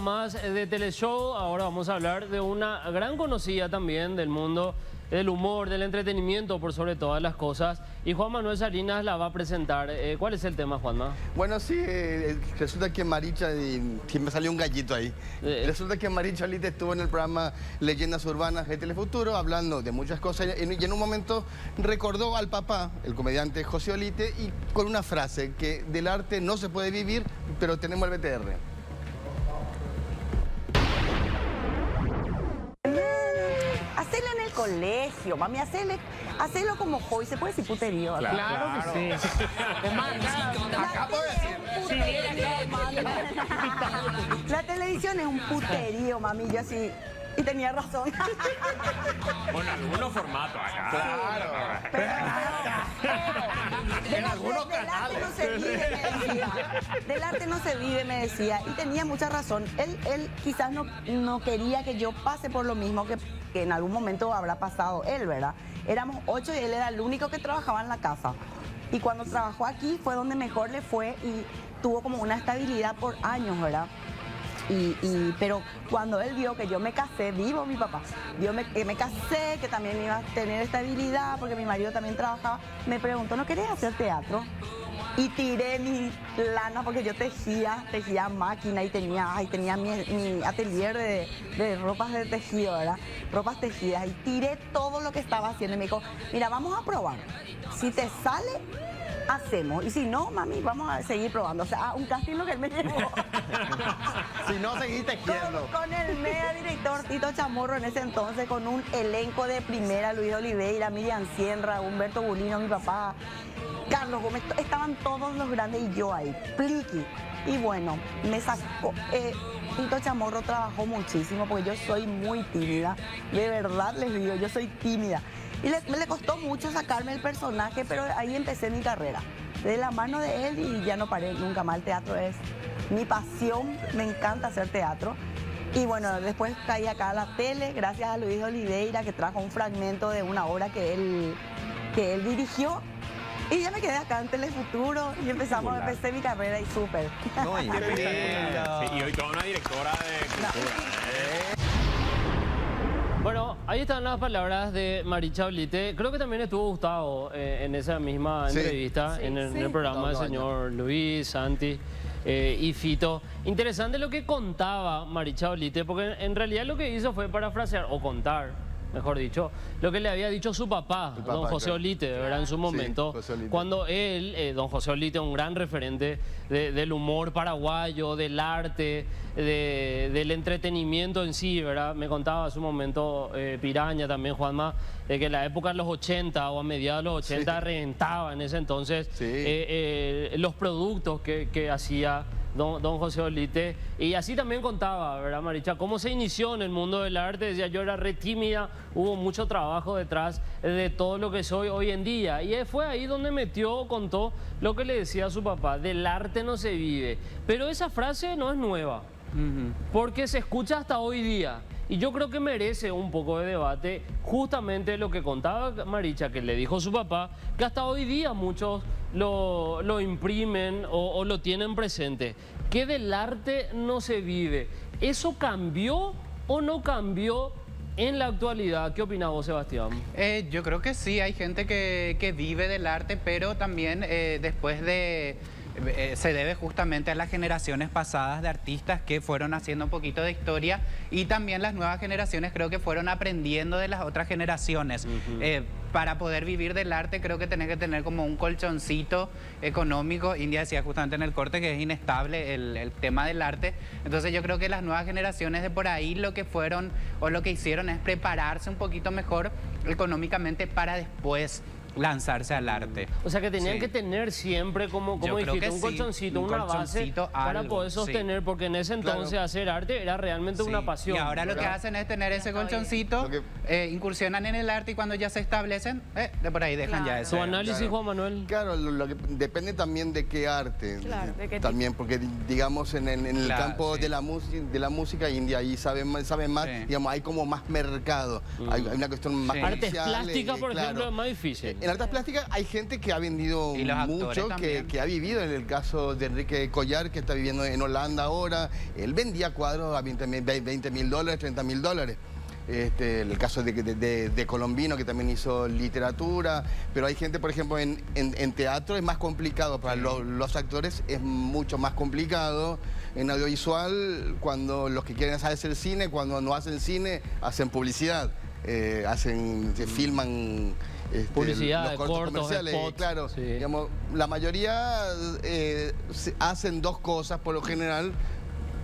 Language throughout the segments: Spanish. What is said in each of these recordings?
más de Teleshow. Ahora vamos a hablar de una gran conocida también del mundo del humor, del entretenimiento, por sobre todas las cosas. Y Juan Manuel Salinas la va a presentar. ¿Cuál es el tema, Juanma? Bueno, sí, resulta que Maricha, que me salió un gallito ahí. Resulta que Maricha Olite estuvo en el programa Leyendas Urbanas de Telefuturo hablando de muchas cosas y en un momento recordó al papá, el comediante José Olite, y con una frase que del arte no se puede vivir, pero tenemos el BTR. Hacelo en el colegio, mami, hacelo como hoy, se puede decir puterío, ¿verdad? Claro que sí. Acabo de decir. La televisión es un puterío, mami, yo sí. Y tenía razón. Bueno, algunos formatos acá. Claro. En algunos canales. No se vive, me decía. Del arte no se vive, me decía. Y tenía mucha razón. Él quizás no quería que yo pase por lo mismo que en algún momento habrá pasado él, ¿verdad? Éramos 8 y él era el único que trabajaba en la casa. Y cuando trabajó aquí fue donde mejor le fue y tuvo como una estabilidad por años, ¿verdad? Pero cuando él vio que yo me casé, vivo mi papá, vio que me casé, que también iba a tener estabilidad porque mi marido también trabajaba, me preguntó, ¿no querés hacer teatro? Y tiré mi lana porque yo tejía máquina y tenía mi atelier de ropas de tejido, ¿verdad? Ropas tejidas. Y tiré todo lo que estaba haciendo y me dijo, mira, vamos a probar. Si te sale, hacemos. Y si no, mami, vamos a seguir probando. O sea, un casting lo que él me llevó. Si no, seguís tejiendo. Con el mega director Tito Chamorro en ese entonces, con un elenco de primera, Luis Oliveira, Miriam Sierra, Humberto Bulino, mi papá, Carlos Gómez, estaban todos los grandes y yo ahí, pliqui. Y bueno, me sacó. Tito Chamorro trabajó muchísimo porque yo soy muy tímida. De verdad les digo, yo soy tímida. Y me le costó mucho sacarme el personaje, pero ahí empecé mi carrera. De la mano de él y ya no paré nunca más. El teatro es mi pasión, me encanta hacer teatro. Y bueno, después caí acá a la tele, gracias a Luis Oliveira, que trajo un fragmento de una obra que él dirigió. Y ya me quedé acá en Telefuturo y empecé mi carrera y súper. No, y Sí, y hoy toda una directora de cultura. Bueno, ahí están las palabras de Maricha Olite. Creo que también estuvo Gustavo en esa misma entrevista, en el programa del señor Luis, Santi y Fito. Interesante lo que contaba Maricha Olite, porque en realidad lo que hizo fue parafrasear, o contar, mejor dicho, lo que le había dicho su papá, don José Olite, ¿verdad? En su momento, cuando él, don José Olite, un gran referente del humor paraguayo, del arte, del entretenimiento en sí, ¿verdad? Me contaba en su momento Piraña también, Juanma, de que en la época de los 80 o a mediados de los 80 reventaba en ese entonces los productos que hacía don José Olite. Y así también contaba, ¿verdad, Maricha? Cómo se inició en el mundo del arte. Decía, yo era re tímida, hubo mucho trabajo detrás de todo lo que soy hoy en día. Y fue ahí donde contó lo que le decía a su papá, del arte no se vive. Pero esa frase no es nueva, porque se escucha hasta hoy día. Y yo creo que merece un poco de debate justamente lo que contaba Maricha, que le dijo su papá, que hasta hoy día muchos lo imprimen o lo tienen presente, que del arte no se vive. ¿Eso cambió o no cambió en la actualidad? ¿Qué opinas vos, Sebastián? Yo creo que sí, hay gente que vive del arte, pero también después de... se debe justamente a las generaciones pasadas de artistas que fueron haciendo un poquito de historia y también las nuevas generaciones creo que fueron aprendiendo de las otras generaciones. Para poder vivir del arte creo que tenés que tener como un colchoncito económico. India decía justamente en el corte que es inestable el tema del arte. Entonces yo creo que las nuevas generaciones de por ahí lo que fueron o lo que hicieron es prepararse un poquito mejor económicamente para después lanzarse al arte. O sea que tenían que tener siempre, como dijiste, un colchoncito, una base para poder sostener, porque en ese entonces hacer arte era realmente una pasión. Y ahora lo que hacen es tener ese colchoncito, incursionan en el arte y cuando ya se establecen, de por ahí dejan ya eso. ¿Tu análisis, Juan Manuel? Claro, depende también de qué arte. También, porque digamos en el campo de la música india, ahí saben más, digamos, hay como más mercado. Hay una cuestión más Artes plásticas, por ejemplo, es más difícil. en artes plásticas hay gente que ha vendido Y los actores mucho, también. que ha vivido. En el caso de Enrique Collar, que está viviendo en Holanda ahora, él vendía cuadros a $20.000, $30.000. El caso de Colombino, que también hizo literatura, pero hay gente, por ejemplo, en teatro es más complicado, para los actores es mucho más complicado. En audiovisual, cuando los que quieren hacer cine, cuando no hacen cine, hacen publicidad, se filman Publicidad, los cortos cortos, comerciales, spots, claro. sí. Digamos, la mayoría hacen dos cosas por lo general,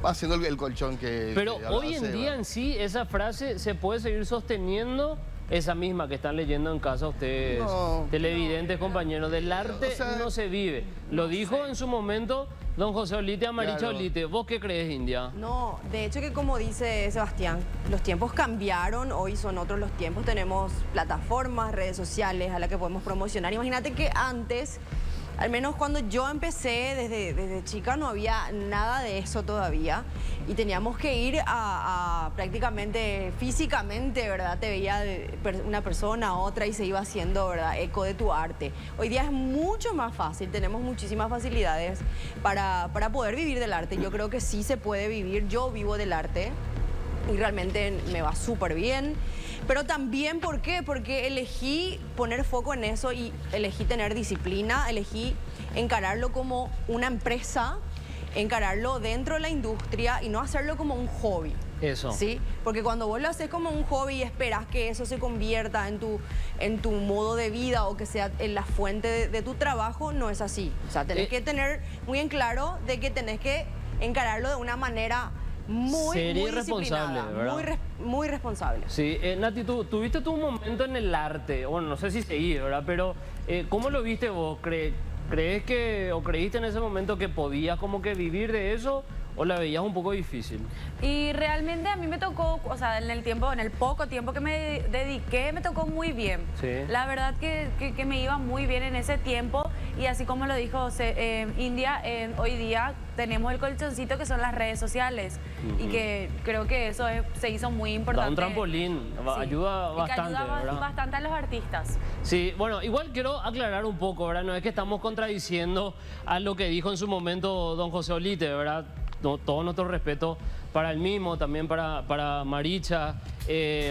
haciendo el colchón que... Pero que hoy en Seba. día en sí, esa frase se puede seguir sosteniendo, esa misma que están leyendo en casa ustedes, No. televidentes, compañeros. Del arte O sea, no se vive. Lo dijo en su momento don José Olite a Maricha Claro. Olite. ¿Vos qué crees, India? No, de hecho que como dice Sebastián, los tiempos cambiaron, hoy son otros los tiempos, tenemos plataformas, redes sociales a las que podemos promocionar. Imagínate que antes, al menos cuando yo empecé desde chica, no había nada de eso todavía y teníamos que ir a prácticamente físicamente, ¿verdad? Te veía una persona a otra y se iba haciendo, ¿verdad?, eco de tu arte. Hoy día es mucho más fácil, tenemos muchísimas facilidades para poder vivir del arte. Yo creo que sí se puede vivir, yo vivo del arte y realmente me va súper bien. Pero también, ¿por qué? Porque elegí poner foco en eso y elegí tener disciplina, elegí encararlo como una empresa, encararlo dentro de la industria y no hacerlo como un hobby. Eso. ¿Sí? Porque cuando vos lo haces como un hobby y esperas que eso se convierta en tu modo de vida o que sea en la fuente de tu trabajo, no es así. O sea, tenés que tener muy en claro de que tenés que encararlo de una manera muy Seria y responsable, disciplinada, ¿verdad? muy responsable. Sí, Nati, tú tuviste tu momento en el arte, bueno, no sé si seguí, ¿verdad? Pero, ¿cómo lo viste vos? ¿Crees que, o creíste en ese momento que podías como que vivir de eso, o la veías un poco difícil? Y realmente a mí me tocó, o sea, en el poco tiempo que me dediqué, me tocó muy bien. Sí. La verdad que me iba muy bien en ese tiempo y así como lo dijo India, hoy día tenemos el colchoncito que son las redes sociales y que creo que eso se hizo muy importante. Da un trampolín, Sí. ayuda Y que bastante, ayuda ¿verdad? bastante a los artistas. Sí, bueno, igual quiero aclarar un poco, ¿verdad? No es que estamos contradiciendo a lo que dijo en su momento don José Olite, ¿verdad? Todo nuestro respeto para el mismo, también para Maricha,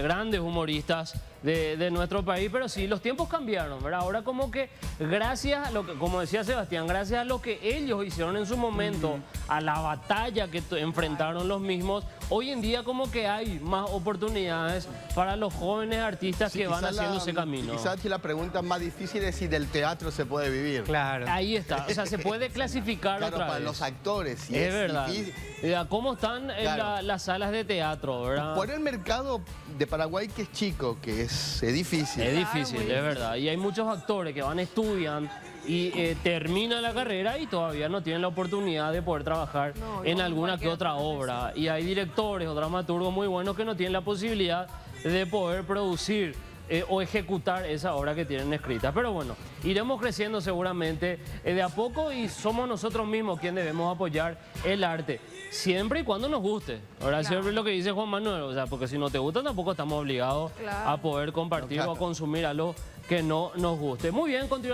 grandes humoristas de nuestro país, pero sí, los tiempos cambiaron, ¿verdad? Ahora como que gracias a lo que, como decía Sebastián, gracias a lo que ellos hicieron en su momento, a la batalla que enfrentaron los mismos, hoy en día como que hay más oportunidades para los jóvenes artistas Sí, que van quizás haciendo ese camino. Quizás que la pregunta más difícil es si del teatro se puede vivir. Claro. Ahí está, o sea, se puede clasificar Claro, otra para vez. los actores. Sí, Es verdad. difícil. ¿Cómo están Claro. las salas de teatro, verdad? Por el mercado de Paraguay, que es chico, que es difícil. Es difícil, es verdad. Y hay muchos actores que van, estudian y terminan la carrera y todavía no tienen la oportunidad de poder trabajar en alguna que otra obra. Y hay directores o dramaturgos muy buenos que no tienen la posibilidad de poder producir o ejecutar esa obra que tienen escrita. Pero bueno, iremos creciendo seguramente de a poco y somos nosotros mismos quienes debemos apoyar el arte, siempre y cuando nos guste. Ahora siempre lo que dice Juan Manuel, o sea, porque si no te gusta tampoco estamos obligados a poder compartir o a consumir algo que no nos guste. Muy bien, continuamos.